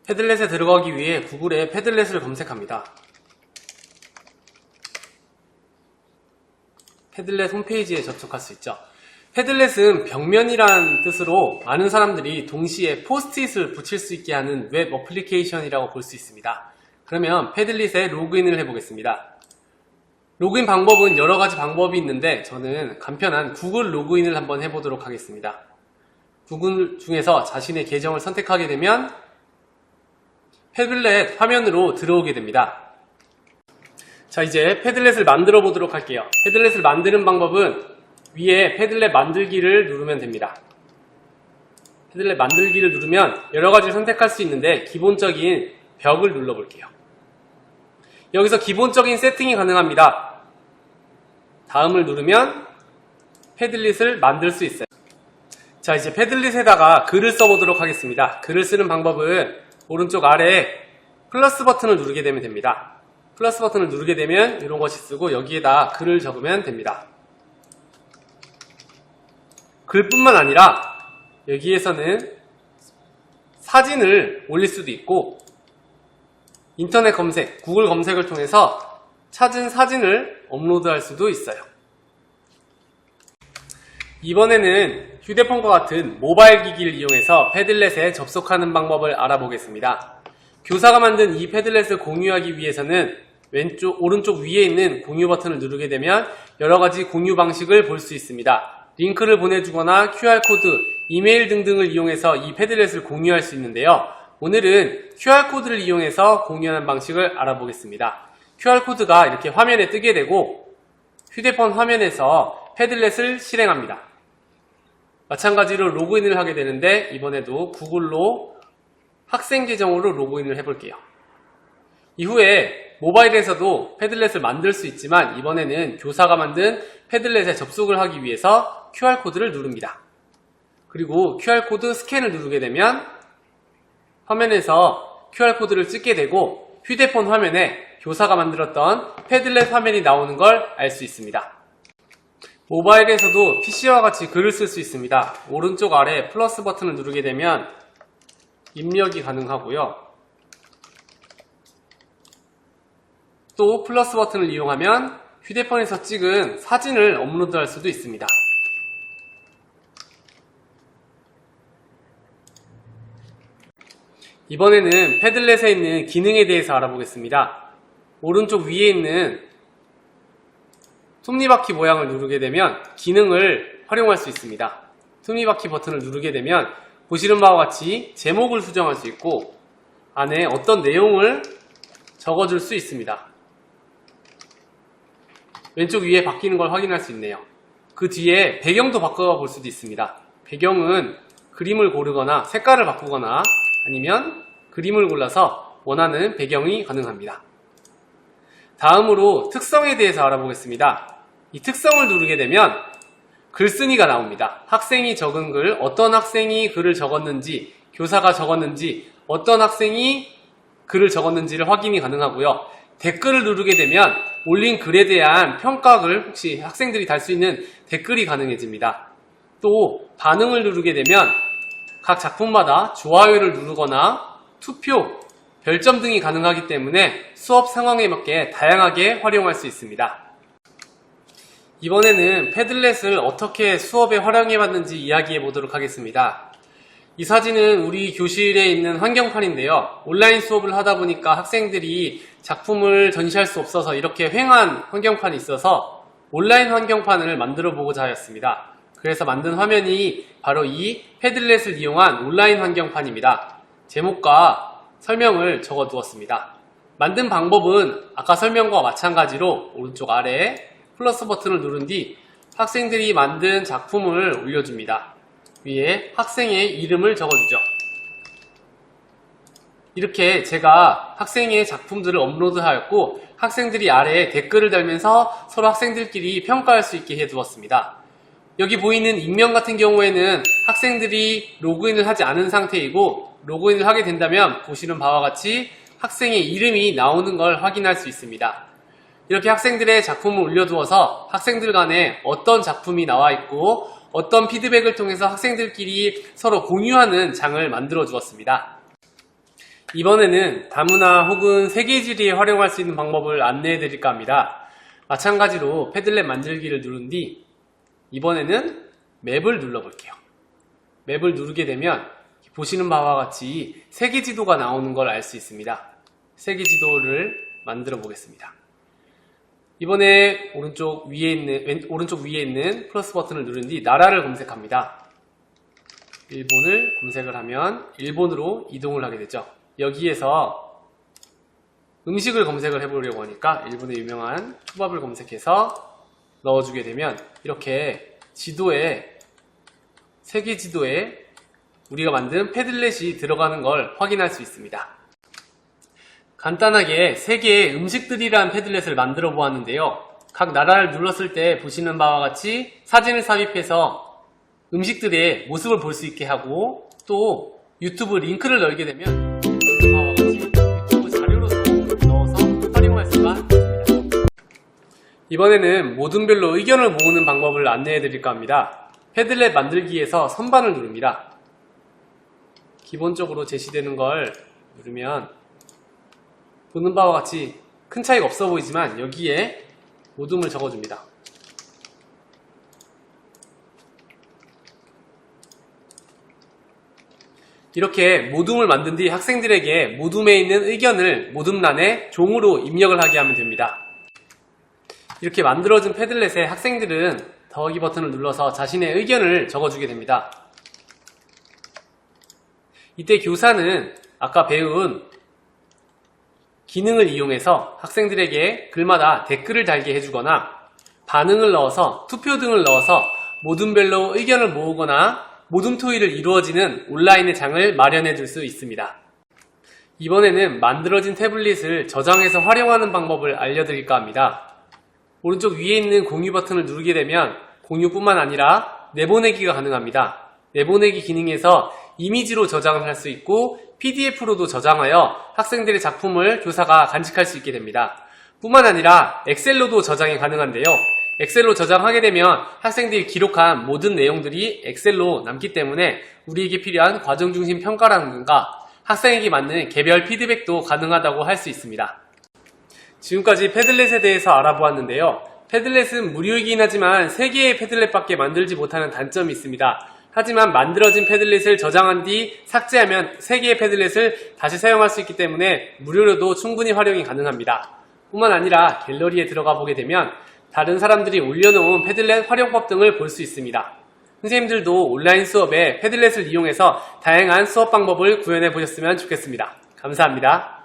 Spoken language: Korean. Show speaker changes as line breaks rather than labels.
패들렛에 들어가기 위해 구글에 패들렛을 검색합니다. 패들렛 홈페이지에 접속할 수 있죠. 패들렛은 벽면이란 뜻으로 많은 사람들이 동시에 포스트잇을 붙일 수 있게 하는 웹 어플리케이션이라고 볼 수 있습니다. 그러면 패들렛에 로그인을 해보겠습니다. 로그인 방법은 여러 가지 방법이 있는데 저는 간편한 구글 로그인을 한번 해보도록 하겠습니다. 구글 중에서 자신의 계정을 선택하게 되면 패들렛 화면으로 들어오게 됩니다. 자, 이제 패들렛을 만들어 보도록 할게요. 패들렛을 만드는 방법은 위에 패들렛 만들기를 누르면 됩니다. 패들렛 만들기를 누르면 여러 가지를 선택할 수 있는데 기본적인 벽을 눌러 볼게요. 여기서 기본적인 세팅이 가능합니다. 다음을 누르면 패들렛을 만들 수 있어요. 자, 이제 패들렛에다가 글을 써보도록 하겠습니다. 글을 쓰는 방법은 오른쪽 아래에 플러스 버튼을 누르게 되면 됩니다. 플러스 버튼을 누르게 되면 이런 것이 쓰고 여기에다 글을 적으면 됩니다. 글뿐만 아니라 여기에서는 사진을 올릴 수도 있고 인터넷 검색, 구글 검색을 통해서 찾은 사진을 업로드할 수도 있어요. 이번에는 휴대폰과 같은 모바일 기기를 이용해서 패들렛에 접속하는 방법을 알아보겠습니다. 교사가 만든 이 패들렛을 공유하기 위해서는 오른쪽 위에 있는 공유 버튼을 누르게 되면 여러 가지 공유 방식을 볼 수 있습니다. 링크를 보내주거나 QR코드, 이메일 등등을 이용해서 이 패들렛을 공유할 수 있는데요. 오늘은 QR코드를 이용해서 공유하는 방식을 알아보겠습니다. QR코드가 이렇게 화면에 뜨게 되고 휴대폰 화면에서 패들렛을 실행합니다. 마찬가지로 로그인을 하게 되는데 이번에도 구글로 학생 계정으로 로그인을 해볼게요. 이후에 모바일에서도 패들렛을 만들 수 있지만 이번에는 교사가 만든 패들렛에 접속을 하기 위해서 QR코드를 누릅니다. 그리고 QR코드 스캔을 누르게 되면 화면에서 QR코드를 찍게 되고 휴대폰 화면에 교사가 만들었던 패들렛 화면이 나오는 걸 알 수 있습니다. 모바일에서도 PC와 같이 글을 쓸 수 있습니다. 오른쪽 아래 플러스 버튼을 누르게 되면 입력이 가능하고요. 또 플러스 버튼을 이용하면 휴대폰에서 찍은 사진을 업로드할 수도 있습니다. 이번에는 패들렛에 있는 기능에 대해서 알아보겠습니다. 오른쪽 위에 있는 톱니바퀴 모양을 누르게 되면 기능을 활용할 수 있습니다. 톱니바퀴 버튼을 누르게 되면 보시는 바와 같이 제목을 수정할 수 있고 안에 어떤 내용을 적어줄 수 있습니다. 왼쪽 위에 바뀌는 걸 확인할 수 있네요. 그 뒤에 배경도 바꿔볼 수도 있습니다. 배경은 그림을 고르거나 색깔을 바꾸거나 아니면 그림을 골라서 원하는 배경이 가능합니다. 다음으로 특성에 대해서 알아보겠습니다. 이 특성을 누르게 되면 글쓴이가 나옵니다. 학생이 적은 글, 어떤 학생이 글을 적었는지, 교사가 적었는지, 어떤 학생이 글을 적었는지를 확인이 가능하고요. 댓글을 누르게 되면 올린 글에 대한 평가글, 혹시 학생들이 달 수 있는 댓글이 가능해집니다. 또 반응을 누르게 되면 각 작품마다 좋아요를 누르거나 투표, 별점 등이 가능하기 때문에 수업 상황에 맞게 다양하게 활용할 수 있습니다. 이번에는 패들렛을 어떻게 수업에 활용해봤는지 이야기해 보도록 하겠습니다. 이 사진은 우리 교실에 있는 환경판인데요. 온라인 수업을 하다 보니까 학생들이 작품을 전시할 수 없어서 이렇게 횡한 환경판이 있어서 온라인 환경판을 만들어 보고자 하였습니다. 그래서 만든 화면이 바로 이 패들렛을 이용한 온라인 환경판입니다. 제목과 설명을 적어 두었습니다. 만든 방법은 아까 설명과 마찬가지로 오른쪽 아래에 플러스 버튼을 누른 뒤 학생들이 만든 작품을 올려줍니다. 위에 학생의 이름을 적어주죠. 이렇게 제가 학생의 작품들을 업로드하였고 학생들이 아래에 댓글을 달면서 서로 학생들끼리 평가할 수 있게 해두었습니다. 여기 보이는 익명 같은 경우에는 학생들이 로그인을 하지 않은 상태이고 로그인을 하게 된다면 보시는 바와 같이 학생의 이름이 나오는 걸 확인할 수 있습니다. 이렇게 학생들의 작품을 올려두어서 학생들 간에 어떤 작품이 나와 있고 어떤 피드백을 통해서 학생들끼리 서로 공유하는 장을 만들어 주었습니다. 이번에는 다문화 혹은 세계지리에 활용할 수 있는 방법을 안내해 드릴까 합니다. 마찬가지로 패들렛 만들기를 누른 뒤 이번에는 맵을 눌러볼게요. 맵을 누르게 되면 보시는 바와 같이 세계지도가 나오는 걸 알 수 있습니다. 세계지도를 만들어 보겠습니다. 이번에 오른쪽 위에 있는 플러스 버튼을 누른 뒤 나라를 검색합니다. 일본을 검색을 하면 일본으로 이동을 하게 되죠. 여기에서 음식을 검색을 해보려고 하니까 일본의 유명한 초밥을 검색해서 넣어주게 되면 이렇게 세계 지도에 우리가 만든 패들렛이 들어가는 걸 확인할 수 있습니다. 간단하게 3개의 음식들이란 패들렛을 만들어 보았는데요. 각 나라를 눌렀을 때 보시는 바와 같이 사진을 삽입해서 음식들의 모습을 볼 수 있게 하고 또 유튜브 링크를 넣게 되면 바와 같이 유튜브 자료로서 넣어서 활용할 수가 있습니다. 이번에는 모둠별로 의견을 모으는 방법을 안내해 드릴까 합니다. 패들렛 만들기에서 선반을 누릅니다. 기본적으로 제시되는 걸 누르면 보는 바와 같이 큰 차이가 없어 보이지만 여기에 모둠을 적어줍니다. 이렇게 모둠을 만든 뒤 학생들에게 모둠에 있는 의견을 모둠란에 종으로 입력을 하게 하면 됩니다. 이렇게 만들어진 패들렛에 학생들은 더하기 버튼을 눌러서 자신의 의견을 적어주게 됩니다. 이때 교사는 아까 배운 기능을 이용해서 학생들에게 글마다 댓글을 달게 해주거나 반응을 넣어서 투표 등을 넣어서 모둠별로 의견을 모으거나 모둠 토의를 이루어지는 온라인의 장을 마련해 줄 수 있습니다. 이번에는 만들어진 태블릿을 저장해서 활용하는 방법을 알려드릴까 합니다. 오른쪽 위에 있는 공유 버튼을 누르게 되면 공유뿐만 아니라 내보내기가 가능합니다. 내보내기 기능에서 이미지로 저장을 할 수 있고 PDF로도 저장하여 학생들의 작품을 교사가 간직할 수 있게 됩니다. 뿐만 아니라 엑셀로도 저장이 가능한데요. 엑셀로 저장하게 되면 학생들이 기록한 모든 내용들이 엑셀로 남기 때문에 우리에게 필요한 과정중심 평가라든가 학생에게 맞는 개별 피드백도 가능하다고 할 수 있습니다. 지금까지 패들렛에 대해서 알아보았는데요. 패들렛은 무료이긴 하지만 3개의 패들렛밖에 만들지 못하는 단점이 있습니다. 하지만 만들어진 패들렛을 저장한 뒤 삭제하면 3개의 패들렛을 다시 사용할 수 있기 때문에 무료로도 충분히 활용이 가능합니다. 뿐만 아니라 갤러리에 들어가 보게 되면 다른 사람들이 올려놓은 패들렛 활용법 등을 볼 수 있습니다. 선생님들도 온라인 수업에 패들렛을 이용해서 다양한 수업 방법을 구현해 보셨으면 좋겠습니다. 감사합니다.